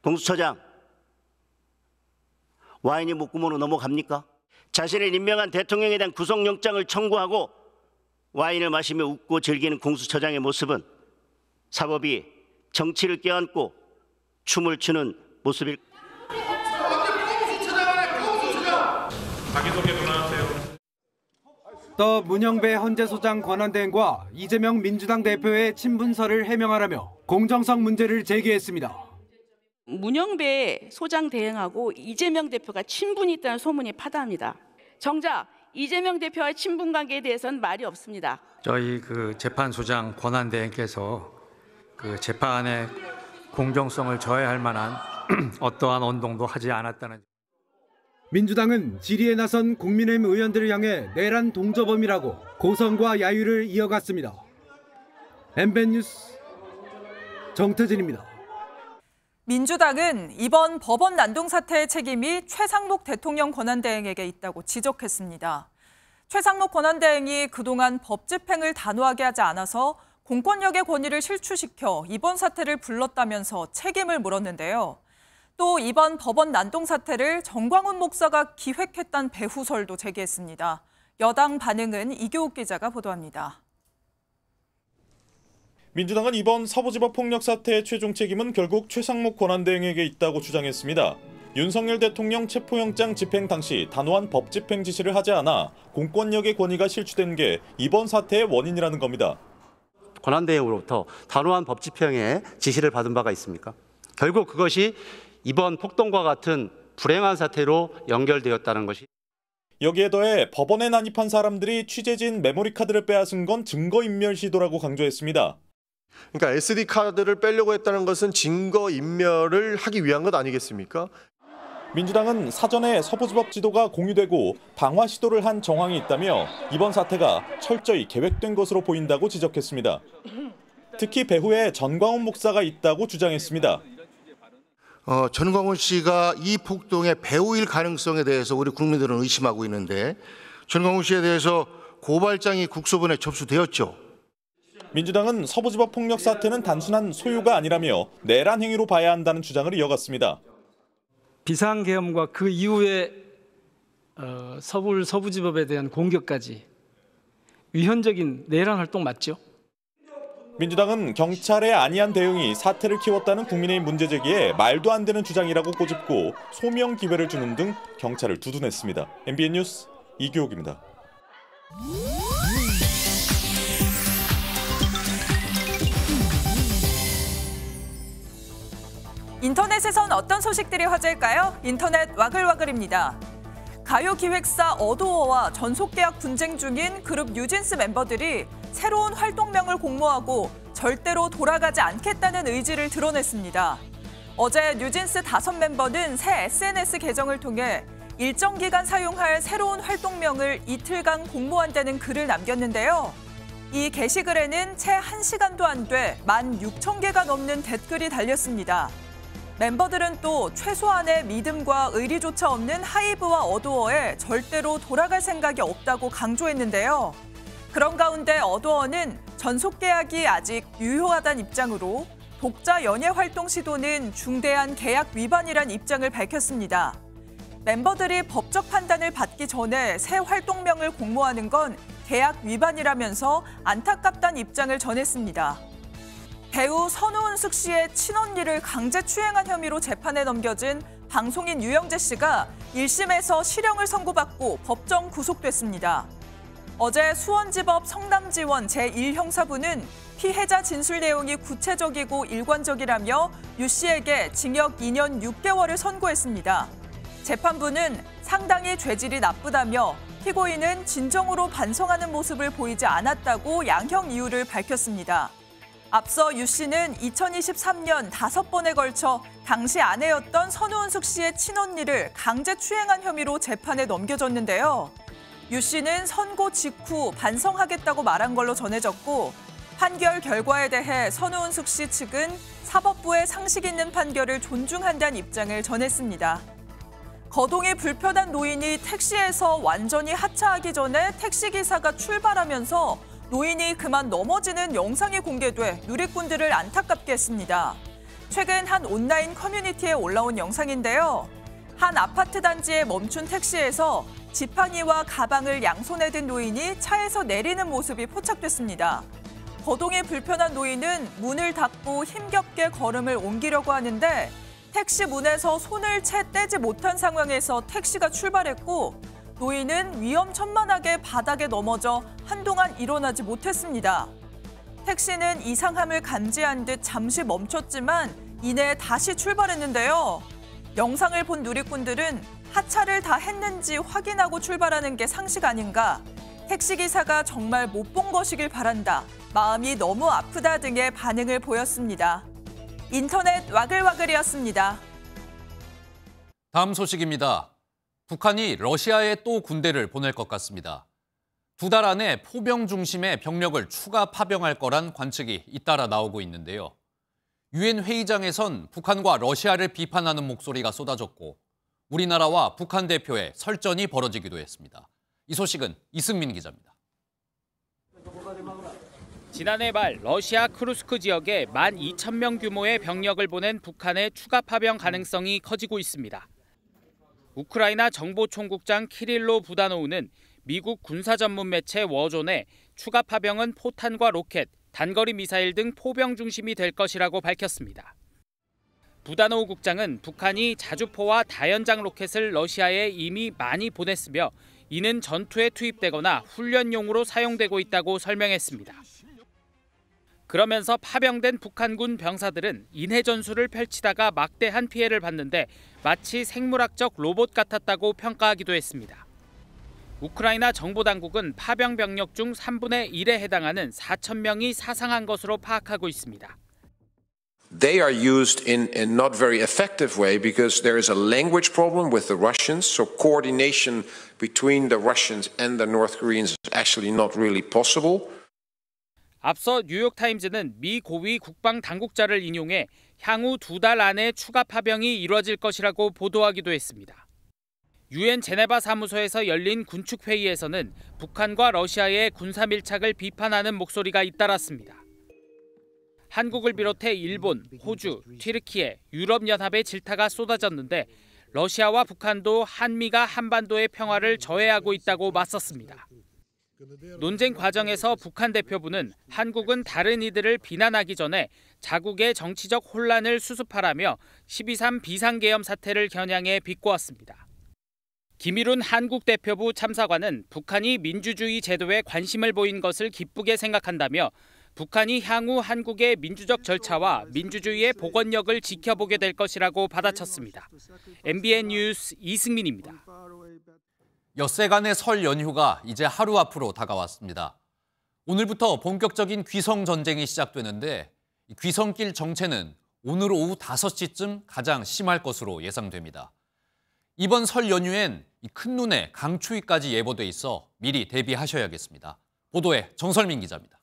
공수처장, 와인이 목구멍으로 넘어갑니까? 자신을 임명한 대통령에 대한 구속영장을 청구하고 와인을 마시며 웃고 즐기는 공수처장의 모습은 사법이 정치를 껴안고 춤을 추는 모습일. 자기소개 그만하세요. 또 문영배 헌재소장 권한대행과 이재명 민주당 대표의 친분설을 해명하라며 공정성 문제를 제기했습니다. 문영배 소장 대행하고 이재명 대표가 친분이 있다는 소문이 파다합니다. 정작 이재명 대표와의 친분 관계에 대해서는 말이 없습니다. 저희 재판소장 권한대행께서 재판의 공정성을 저해할 만한 어떠한 언동도 하지 않았다는. 민주당은 질의에 나선 국민의힘 의원들을 향해 내란 동조범이라고 고성과 야유를 이어갔습니다. MBN 뉴스 정태진입니다. 민주당은 이번 법원 난동 사태의 책임이 최상목 대통령 권한대행에게 있다고 지적했습니다. 최상목 권한대행이 그동안 법 집행을 단호하게 하지 않아서 공권력의 권위를 실추시켜 이번 사태를 불렀다면서 책임을 물었는데요. 또 이번 법원 난동 사태를 정광훈 목사가 기획했다는 배후설도 제기했습니다. 여당 반응은 이교욱 기자가 보도합니다. 민주당은 이번 서부지법 폭력 사태의 최종 책임은 결국 최상목 권한대행에게 있다고 주장했습니다. 윤석열 대통령 체포영장 집행 당시 단호한 법 집행 지시를 하지 않아 공권력의 권위가 실추된 게 이번 사태의 원인이라는 겁니다. 권한대행으로부터 단호한 법 집행의 지시를 받은 바가 있습니까? 결국 그것이 이번 폭동과 같은 불행한 사태로 연결되었다는 것이. 여기에 더해 법원에 난입한 사람들이 취재진 메모리 카드를 빼앗은 건 증거인멸 시도라고 강조했습니다. 그러니까 SD카드를 빼려고 했다는 것은 증거인멸을 하기 위한 것 아니겠습니까? 민주당은 사전에 서부지법 지도가 공유되고 방화 시도를 한 정황이 있다며 이번 사태가 철저히 계획된 것으로 보인다고 지적했습니다. 특히 배후에 전광훈 목사가 있다고 주장했습니다. 전광훈 씨가 이 폭동의 배후일 가능성에 대해서 우리 국민들은 의심하고 있는데 전광훈 씨에 대해서 고발장이 국소본에 접수되었죠. 민주당은 서부지법 폭력 사태는 단순한 소요가 아니라며 내란 행위로 봐야 한다는 주장을 이어갔습니다. 비상계엄과 그 이후에 서부지법에 대한 공격까지 위헌적인 내란 활동 맞죠? 민주당은 경찰의 안이한 대응이 사태를 키웠다는 국민의힘 문제 제기에 말도 안 되는 주장이라고 꼬집고 소명 기회를 주는 등 경찰을 두둔했습니다. MBN 뉴스 이교욱입니다. 인터넷에선 어떤 소식들이 화제일까요? 인터넷 와글와글입니다. 가요 기획사 어도어와 전속계약 분쟁 중인 그룹 뉴진스 멤버들이 새로운 활동명을 공모하고 절대로 돌아가지 않겠다는 의지를 드러냈습니다. 어제 뉴진스 5멤버는 새 SNS 계정을 통해 일정 기간 사용할 새로운 활동명을 이틀간 공모한다는 글을 남겼는데요. 이 게시글에는 채 1시간도 안 돼 16,000개가 넘는 댓글이 달렸습니다. 멤버들은 또 최소한의 믿음과 의리조차 없는 하이브와 어도어에 절대로 돌아갈 생각이 없다고 강조했는데요. 그런 가운데 어도어는 전속 계약이 아직 유효하다는 입장으로 독자 연예 활동 시도는 중대한 계약 위반이란 입장을 밝혔습니다. 멤버들이 법적 판단을 받기 전에 새 활동명을 공모하는 건 계약 위반이라면서 안타깝다는 입장을 전했습니다. 배우 선우은숙 씨의 친언니를 강제 추행한 혐의로 재판에 넘겨진 방송인 유영재 씨가 1심에서 실형을 선고받고 법정 구속됐습니다. 어제 수원지법 성남지원 제1형사부는 피해자 진술 내용이 구체적이고 일관적이라며 유 씨에게 징역 2년 6개월을 선고했습니다. 재판부는 상당히 죄질이 나쁘다며 피고인은 진정으로 반성하는 모습을 보이지 않았다고 양형 이유를 밝혔습니다. 앞서 유 씨는 2023년 5번에 걸쳐 당시 아내였던 선우은숙 씨의 친언니를 강제 추행한 혐의로 재판에 넘겨졌는데요. 유 씨는 선고 직후 반성하겠다고 말한 걸로 전해졌고 판결 결과에 대해 선우은숙 씨 측은 사법부의 상식 있는 판결을 존중한다는 입장을 전했습니다. 거동이 불편한 노인이 택시에서 완전히 하차하기 전에 택시기사가 출발하면서 노인이 그만 넘어지는 영상이 공개돼 누리꾼들을 안타깝게 했습니다. 최근 한 온라인 커뮤니티에 올라온 영상인데요. 한 아파트 단지에 멈춘 택시에서 지팡이와 가방을 양손에 든 노인이 차에서 내리는 모습이 포착됐습니다. 거동이 불편한 노인은 문을 닫고 힘겹게 걸음을 옮기려고 하는데 택시 문에서 손을 채 떼지 못한 상황에서 택시가 출발했고 노인은 위험천만하게 바닥에 넘어져 한동안 일어나지 못했습니다. 택시는 이상함을 감지한 듯 잠시 멈췄지만 이내 다시 출발했는데요. 영상을 본 누리꾼들은 하차를 다 했는지 확인하고 출발하는 게 상식 아닌가, 택시기사가 정말 못 본 것이길 바란다, 마음이 너무 아프다 등의 반응을 보였습니다. 인터넷 와글와글이었습니다. 다음 소식입니다. 북한이 러시아에 또 군대를 보낼 것 같습니다. 2달 안에 포병 중심의 병력을 추가 파병할 거란 관측이 잇따라 나오고 있는데요. 유엔 회의장에선 북한과 러시아를 비판하는 목소리가 쏟아졌고 우리나라와 북한 대표의 설전이 벌어지기도 했습니다. 이 소식은 이승민 기자입니다. 지난해 말 러시아 크루스크 지역에 12,000명 규모의 병력을 보낸 북한의 추가 파병 가능성이 커지고 있습니다. 우크라이나 정보총국장 키릴로 부다노우는 미국 군사 전문 매체 워존에 추가 파병은 포탄과 로켓, 단거리 미사일 등 포병 중심이 될 것이라고 밝혔습니다. 부다노우 국장은 북한이 자주포와 다연장 로켓을 러시아에 이미 많이 보냈으며 이는 전투에 투입되거나 훈련용으로 사용되고 있다고 설명했습니다. 그러면서 파병된 북한군 병사들은 인해 전술을 펼치다가 막대한 피해를 봤는데 마치 생물학적 로봇 같았다고 평가하기도 했습니다. 우크라이나 정보당국은 파병 병력 중 3분의 1에 해당하는 4,000명이 사상한 것으로 파악하고 있습니다. They are used in a not very effective way because there is a language problem with the Russians, so coordination between the Russians and the North Koreans is actually not really possible. 앞서 뉴욕타임즈는 미 고위 국방 당국자를 인용해 향후 2달 안에 추가 파병이 이뤄질 것이라고 보도하기도 했습니다. 유엔 제네바 사무소에서 열린 군축회의에서는 북한과 러시아의 군사 밀착을 비판하는 목소리가 잇따랐습니다. 한국을 비롯해 일본, 호주, 튀르키예, 유럽연합의 질타가 쏟아졌는데 러시아와 북한도 한미가 한반도의 평화를 저해하고 있다고 맞섰습니다. 논쟁 과정에서 북한 대표부는 한국은 다른 이들을 비난하기 전에 자국의 정치적 혼란을 수습하라며 12.3 비상계엄 사태를 겨냥해 비꼬았습니다. 김일훈 한국 대표부 참사관은 북한이 민주주의 제도에 관심을 보인 것을 기쁘게 생각한다며 북한이 향후 한국의 민주적 절차와 민주주의의 복원력을 지켜보게 될 것이라고 받아쳤습니다. MBN 뉴스 이승민입니다. 엿새간의 설 연휴가 이제 하루 앞으로 다가왔습니다. 오늘부터 본격적인 귀성 전쟁이 시작되는데 귀성길 정체는 오늘 오후 5시쯤 가장 심할 것으로 예상됩니다. 이번 설 연휴엔 큰 눈에 강추위까지 예보돼 있어 미리 대비하셔야겠습니다. 보도에 정설민 기자입니다.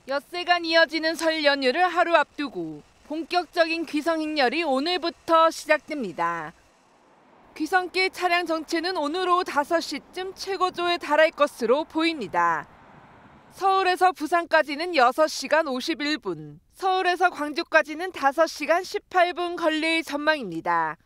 엿새간 이어지는 설 연휴를 하루 앞두고 본격적인 귀성 행렬이 오늘부터 시작됩니다. 귀성길 차량 정체는 오늘 오후 5시쯤 최고조에 달할 것으로 보입니다. 서울에서 부산까지는 6시간 51분, 서울에서 광주까지는 5시간 18분 걸릴 전망입니다.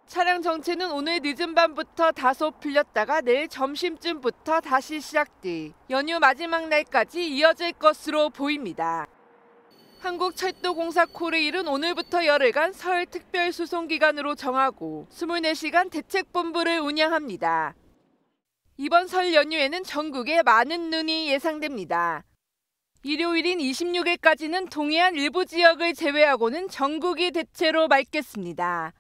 차량 정체는 오늘 늦은 밤부터 다소 풀렸다가 내일 점심쯤부터 다시 시작돼 연휴 마지막 날까지 이어질 것으로 보입니다. 한국철도공사 코레일은 오늘부터 열흘간 설 특별수송기간으로 정하고 24시간 대책본부를 운영합니다. 이번 설 연휴에는 전국에 많은 눈이 예상됩니다. 일요일인 26일까지는 동해안 일부 지역을 제외하고는 전국이 대체로 맑겠습니다.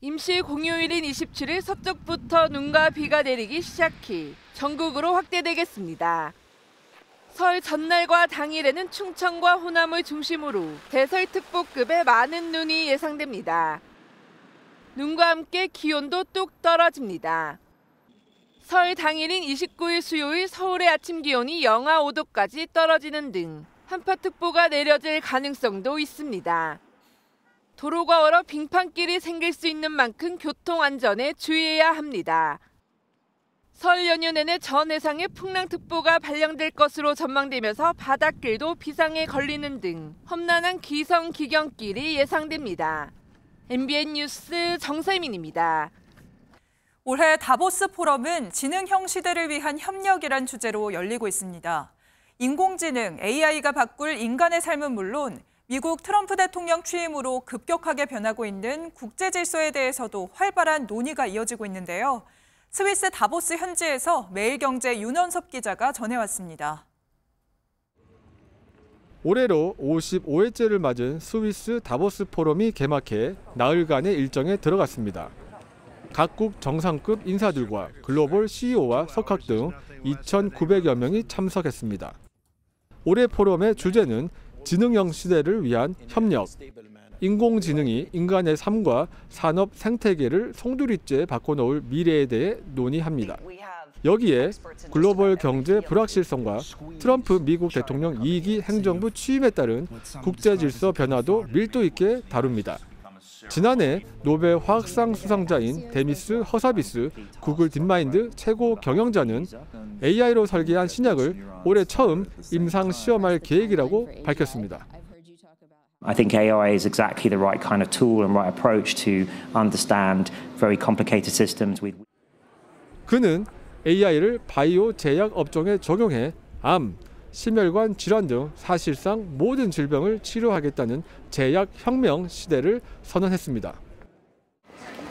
임시 공휴일인 27일 서쪽부터 눈과 비가 내리기 시작해 전국으로 확대되겠습니다. 설 전날과 당일에는 충청과 호남을 중심으로 대설특보급의 많은 눈이 예상됩니다. 눈과 함께 기온도 뚝 떨어집니다. 설 당일인 29일 수요일 서울의 아침 기온이 영하 5도까지 떨어지는 등 한파특보가 내려질 가능성도 있습니다. 도로가 얼어 빙판길이 생길 수 있는 만큼 교통 안전에 주의해야 합니다. 설 연휴 내내 전 해상에 풍랑특보가 발령될 것으로 전망되면서 바닷길도 비상에 걸리는 등 험난한 귀성 귀경길이 예상됩니다. MBN 뉴스 정세민입니다. 올해 다보스 포럼은 지능형 시대를 위한 협력이란 주제로 열리고 있습니다. 인공지능, AI가 바꿀 인간의 삶은 물론 미국 트럼프 대통령 취임으로 급격하게 변하고 있는 국제 질서에 대해서도 활발한 논의가 이어지고 있는데요. 스위스 다보스 현지에서 매일경제 윤원섭 기자가 전해왔습니다. 올해로 55회째를 맞은 스위스 다보스 포럼이 개막해 나흘간의 일정에 들어갔습니다. 각국 정상급 인사들과 글로벌 CEO와 석학 등 2,900여 명이 참석했습니다. 올해 포럼의 주제는 지능형 시대를 위한 협력, 인공지능이 인간의 삶과 산업 생태계를 송두리째 바꿔놓을 미래에 대해 논의합니다. 여기에 글로벌 경제 불확실성과 트럼프 미국 대통령 2기 행정부 취임에 따른 국제 질서 변화도 밀도 있게 다룹니다. 지난해 노벨 화학상 수상자인 데미스 허사비스 구글 딥마인드 최고 경영자는 AI로 설계한 신약을 올해 처음 임상 시험할 계획이라고 밝혔습니다. I think AI is exactly the right kind of tool and right approach to understand very complicated systems with. 그는 AI를 바이오 제약 업종에 적용해 암, 심혈관 질환 등 사실상 모든 질병을 치료하겠다는 제약 혁명 시대를 선언했습니다.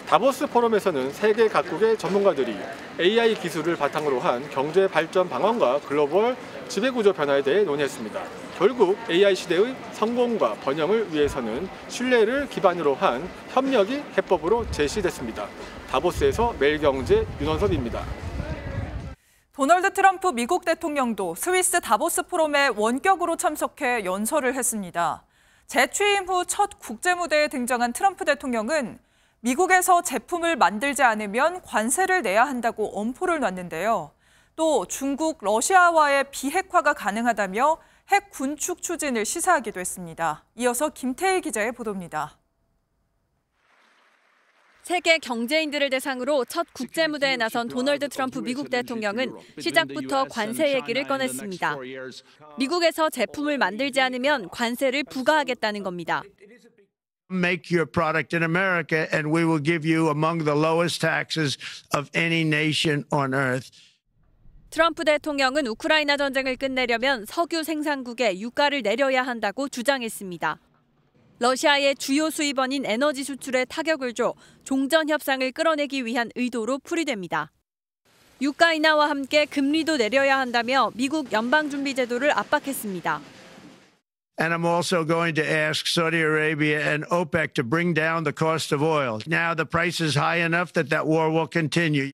다보스 포럼에서는 세계 각국의 전문가들이 AI 기술을 바탕으로 한 경제 발전 방안과 글로벌 지배구조 변화에 대해 논의했습니다. 결국 AI 시대의 성공과 번영을 위해서는 신뢰를 기반으로 한 협력이 해법으로 제시됐습니다. 다보스에서 매일경제 윤원섭입니다. 도널드 트럼프 미국 대통령도 스위스 다보스 포럼에 원격으로 참석해 연설을 했습니다. 재취임 후 첫 국제무대에 등장한 트럼프 대통령은 미국에서 제품을 만들지 않으면 관세를 내야 한다고 엄포를 놨는데요. 또 중국, 러시아와의 비핵화가 가능하다며 핵 군축 추진을 시사하기도 했습니다. 이어서 김태희 기자의 보도입니다. 세계 경제인들을 대상으로 첫 국제무대에 나선 도널드 트럼프 미국 대통령은 시작부터 관세 얘기를 꺼냈습니다. 미국에서 제품을 만들지 않으면 관세를 부과하겠다는 겁니다. Make your product in America and we will give you among the lowest taxes of any nation on earth. 트럼프 대통령은 우크라이나 전쟁을 끝내려면 석유 생산국에 유가를 내려야 한다고 주장했습니다. 러시아의 주요 수입원인 에너지 수출에 타격을 줘 종전 협상을 끌어내기 위한 의도로 풀이됩니다. 유가 인하와 함께 금리도 내려야 한다며 미국 연방준비제도를 압박했습니다. And I'm also going to ask Saudi Arabia and OPEC to bring down the cost of oil. Now the price is high enough that war will continue.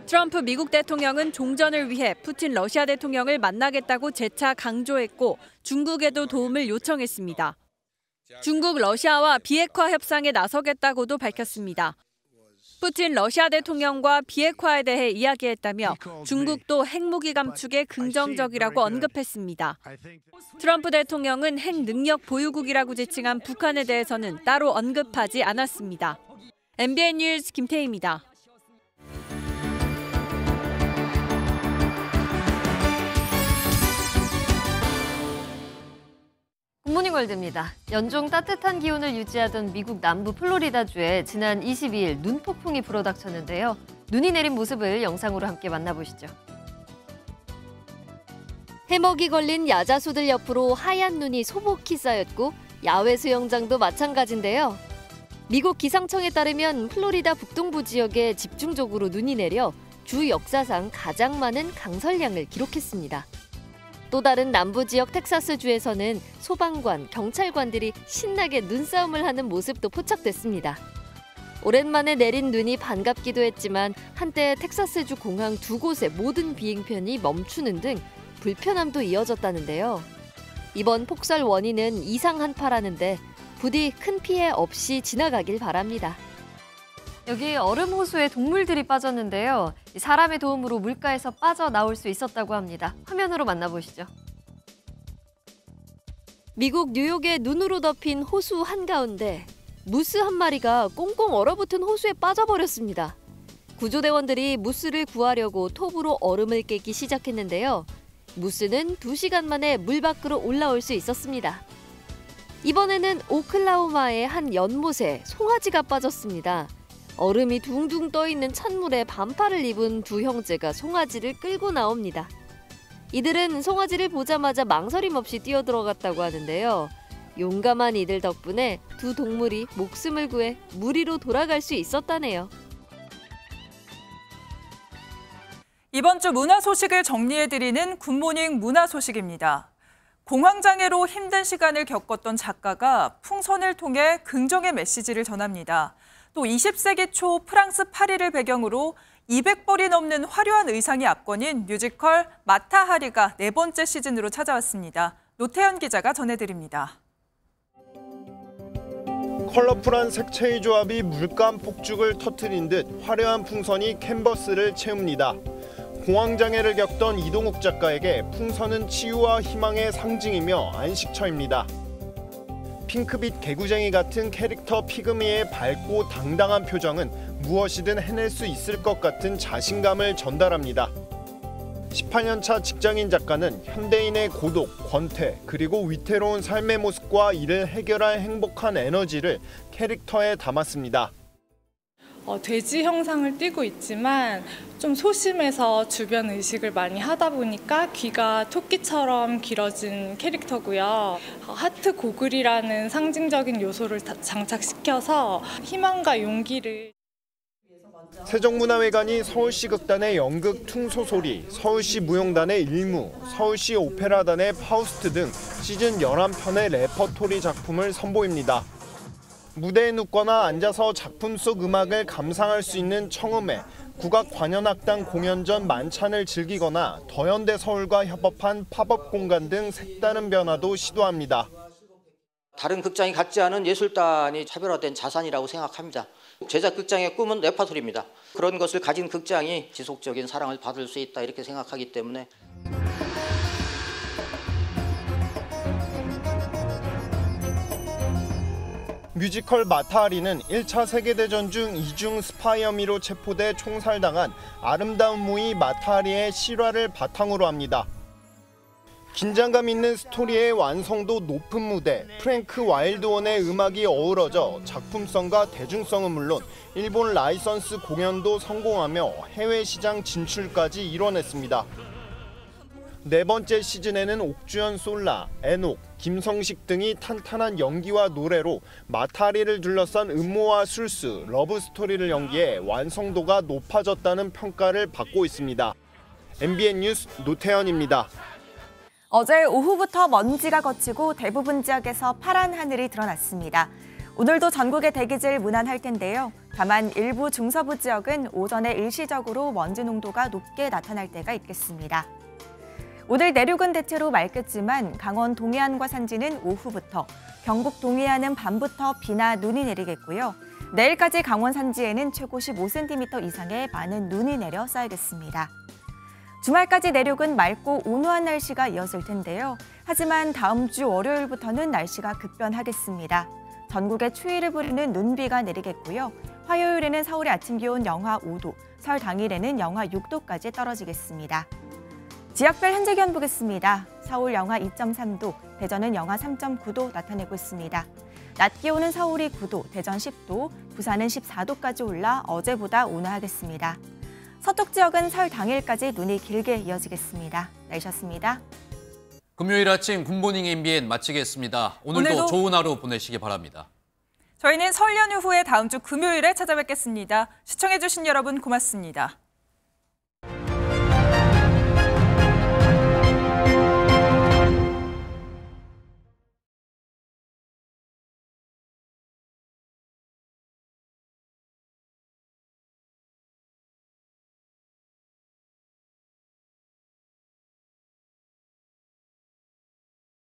트럼프 미국 대통령은 종전을 위해 푸틴 러시아 대통령을 만나겠다고 재차 강조했고 중국에도 도움을 요청했습니다. 중국, 러시아와 비핵화 협상에 나서겠다고도 밝혔습니다. 푸틴 러시아 대통령과 비핵화에 대해 이야기했다며 중국도 핵무기 감축에 긍정적이라고 언급했습니다. 트럼프 대통령은 핵 능력 보유국이라고 지칭한 북한에 대해서는 따로 언급하지 않았습니다. MBN 뉴스 김태희입니다. 굿모닝 월드입니다. 연중 따뜻한 기온을 유지하던 미국 남부 플로리다주에 지난 22일 눈폭풍이 불어닥쳤는데요. 눈이 내린 모습을 영상으로 함께 만나보시죠. 해먹이 걸린 야자수들 옆으로 하얀 눈이 소복히 쌓였고 야외 수영장도 마찬가지인데요. 미국 기상청에 따르면 플로리다 북동부 지역에 집중적으로 눈이 내려 주 역사상 가장 많은 강설량을 기록했습니다. 또 다른 남부 지역 텍사스주에서는 소방관, 경찰관들이 신나게 눈싸움을 하는 모습도 포착됐습니다. 오랜만에 내린 눈이 반갑기도 했지만 한때 텍사스주 공항 두 곳의 모든 비행편이 멈추는 등 불편함도 이어졌다는데요. 이번 폭설 원인은 이상 한파라는데 부디 큰 피해 없이 지나가길 바랍니다. 여기 얼음 호수에 동물들이 빠졌는데요. 사람의 도움으로 물가에서 빠져나올 수 있었다고 합니다. 화면으로 만나보시죠. 미국 뉴욕의 눈으로 덮인 호수 한가운데 무스 한 마리가 꽁꽁 얼어붙은 호수에 빠져버렸습니다. 구조대원들이 무스를 구하려고 톱으로 얼음을 깨기 시작했는데요. 무스는 2시간 만에 물 밖으로 올라올 수 있었습니다. 이번에는 오클라호마의 한 연못에 송아지가 빠졌습니다. 얼음이 둥둥 떠있는 찬물에 반팔을 입은 두 형제가 송아지를 끌고 나옵니다. 이들은 송아지를 보자마자 망설임 없이 뛰어들어갔다고 하는데요. 용감한 이들 덕분에 두 동물이 목숨을 구해 물 위로 돌아갈 수 있었다네요. 이번 주 문화 소식을 정리해드리는 굿모닝 문화 소식입니다. 공황장애로 힘든 시간을 겪었던 작가가 풍선을 통해 긍정의 메시지를 전합니다. 또 20세기 초 프랑스 파리를 배경으로 200벌이 넘는 화려한 의상이 압권인 뮤지컬 마타하리가 4번째 시즌으로 찾아왔습니다. 노태현 기자가 전해드립니다. 컬러풀한 색채의 조합이 물감 폭죽을 터뜨린 듯 화려한 풍선이 캔버스를 채웁니다. 공황장애를 겪던 이동욱 작가에게 풍선은 치유와 희망의 상징이며 안식처입니다. 핑크빛 개구쟁이 같은 캐릭터 피그미의 밝고 당당한 표정은 무엇이든 해낼 수 있을 것 같은 자신감을 전달합니다. 18년차 직장인 작가는 현대인의 고독, 권태, 그리고 위태로운 삶의 모습과 이를 해결할 행복한 에너지를 캐릭터에 담았습니다. 돼지 형상을 띠고 있지만 좀 소심해서 주변 의식을 많이 하다 보니까 귀가 토끼처럼 길어진 캐릭터고요. 하트 고글이라는 상징적인 요소를 장착시켜서 희망과 용기를. 세종문화회관이 서울시 극단의 연극 퉁소소리, 서울시 무용단의 일무, 서울시 오페라단의 파우스트 등 시즌 11편의 레퍼토리 작품을 선보입니다. 무대에 눕거나 앉아서 작품 속 음악을 감상할 수 있는 청음회, 국악관현악단 공연 전 만찬을 즐기거나 더현대 서울과 협업한 팝업 공간 등 색다른 변화도 시도합니다. 다른 극장이 갖지 않은 예술단이 차별화된 자산이라고 생각합니다. 제작 극장의 꿈은 레퍼토리입니다. 그런 것을 가진 극장이 지속적인 사랑을 받을 수 있다 이렇게 생각하기 때문에 뮤지컬 마타하리는 1차 세계대전 중 이중 스파이 혐의로 체포돼 총살당한 아름다운 무이 마타하리의 실화를 바탕으로 합니다. 긴장감 있는 스토리의 완성도 높은 무대, 프랭크 와일드원의 음악이 어우러져 작품성과 대중성은 물론 일본 라이선스 공연도 성공하며 해외 시장 진출까지 이뤄냈습니다. 네 번째 시즌에는 옥주현 솔라, 애녹, 김성식 등이 탄탄한 연기와 노래로 마타하리를 둘러싼 음모와 술수, 러브스토리를 연기해 완성도가 높아졌다는 평가를 받고 있습니다. MBN 뉴스 노태현입니다. 어제 오후부터 먼지가 걷히고 대부분 지역에서 파란 하늘이 드러났습니다. 오늘도 전국의 대기질 무난할 텐데요. 다만 일부 중서부 지역은 오전에 일시적으로 먼지 농도가 높게 나타날 때가 있겠습니다. 오늘 내륙은 대체로 맑겠지만 강원 동해안과 산지는 오후부터, 경북 동해안은 밤부터 비나 눈이 내리겠고요. 내일까지 강원 산지에는 최고 15cm 이상의 많은 눈이 내려 쌓이겠습니다. 주말까지 내륙은 맑고 온화한 날씨가 이어질 텐데요. 하지만 다음 주 월요일부터는 날씨가 급변하겠습니다. 전국에 추위를 부리는 눈비가 내리겠고요. 화요일에는 서울의 아침 기온 영하 5도, 설 당일에는 영하 6도까지 떨어지겠습니다. 지역별 현재 기온 보겠습니다. 서울 영하 2.3도, 대전은 영하 3.9도 나타내고 있습니다. 낮 기온은 서울이 9도, 대전 10도, 부산은 14도까지 올라 어제보다 온화하겠습니다. 서쪽 지역은 설 당일까지 눈이 길게 이어지겠습니다. 날씨였습니다. 금요일 아침 굿모닝 MBN 마치겠습니다. 오늘도 좋은 하루 보내시기 바랍니다. 저희는 설 연휴 후에 다음 주 금요일에 찾아뵙겠습니다. 시청해주신 여러분 고맙습니다.